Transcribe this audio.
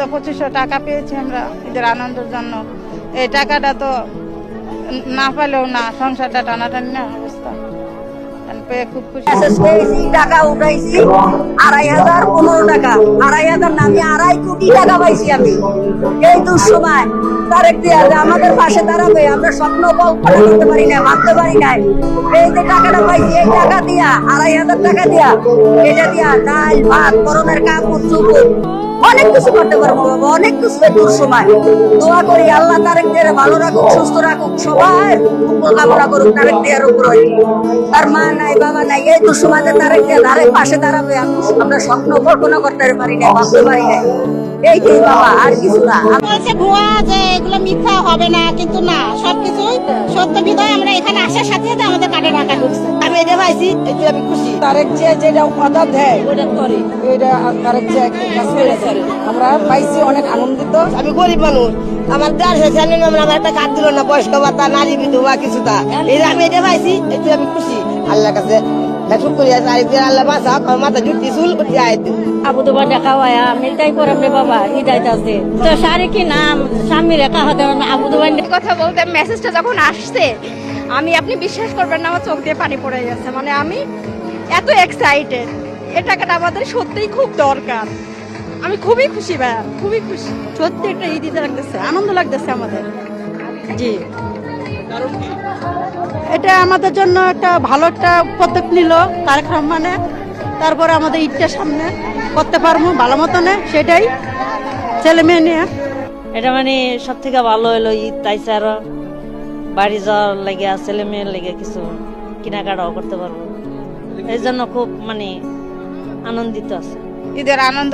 তো 2500 টাকা পেয়েছি আমরা ঈদের আনন্দের জন্য। এই টাকাটা তো না পেলেও না, সংসারটা টানাটানি না অবস্থা, পেয়ে খুব খুশি। টাকা উঠাইছি 2500, 15 টাকা 2500 না, আমি 2.5 কোটি টাকা পাইছি আমি এই দুঃসময়। তারেক দিয়া যে আমাদের পাশে দাঁড়াবে, আমরা স্বপ্ন কল্পনা করতে পারি না, ভাবতে পারি না। এই যে টাকাটা পাইছি, এই টাকা দিয়া 2500 টাকা দিয়া, এটা দিয়া ডাল ভাত করণের কাপড় চোপড় অনেক কিছু করতে পারবো বাবা, অনেক কিছু। দুঃসময় দোয়া করি আল্লাহ তারেক দিয়ে ভালো রাখুক, সুস্থ রাখুক, সবাই মঙ্গল কামনা করুক তারেক দিয়ার উপর। তার মা নাই বাবা নাই, এই দুঃসময় তারেক দিয়ে ধারে পাশে দাঁড়াবে আমরা স্বপ্ন কল্পনা করতে পারি না, ভাবতে পারি না। এইটাই বাবা, আর কিছু না। ভুয়া যে এগুলো মিথ্যা হবে না, কিন্তু না, সবকিছুই সত্য বিধায় আমরা এখানে আসার সাথে সাথে আমাদের কাটে টাকা ঢুকছে। আমি এটা পাইছি, এতে আমি খুশি। তারেক যে যেটা অর্ডার দেয় ওটা করে, এটা তারেক যে কাজ করে আমরা পাইছি, অনেক আনন্দিত। আমি গরিব মানুষ, আমার আমার একটা কার্ড দিল না, বয়স্ক ভাতা, নারী বিধবা কিছুটা, আমি এটা পাইছি, এতে আমি খুশি। আল্লাহর কাছে আল্লাহ বাঁচা আমার মাথা জুটি চুল আবু দুবার দেখা হয় আমি তাই করে বাবা হৃদায়ত আছে তো সারি কি নাম স্বামী রেখা হতে আবু দুবার কথা বলতে মেসেজটা যখন আসছে, আপনি বিশ্বাস করবেন না, আমার চোখ দিয়ে পানি পড়ে গেছে। মানে আমি এত এক্সাইটেড, এই টাকাটা আমাদের সত্যিই খুব দরকার। আমি খুবই খুশি ভাইয়া, খুবই খুশি। সত্যি একটা ঈদ ঈদ লাগতেছে, আনন্দ লাগতেছে আমাদের। জি, এটা আমাদের জন্য একটা ভালো একটা পদক্ষেপ নিল তারেক রহমানে। তারপরে আমাদের ঈদটা সামনে করতে পারবো ভালো মতনে, সেটাই ছেলে মেয়ে নিয়ে। এটা মানে সব থেকে ভালো হলো ঈদ, তাইছে আরো বাড়ি যাওয়ার লেগে ছেলে মেয়ের লেগে কিছু কেনাকাটাও করতে পারবো, এই জন্য খুব মানে আনন্দিত আছে। ঈদের আনন্দ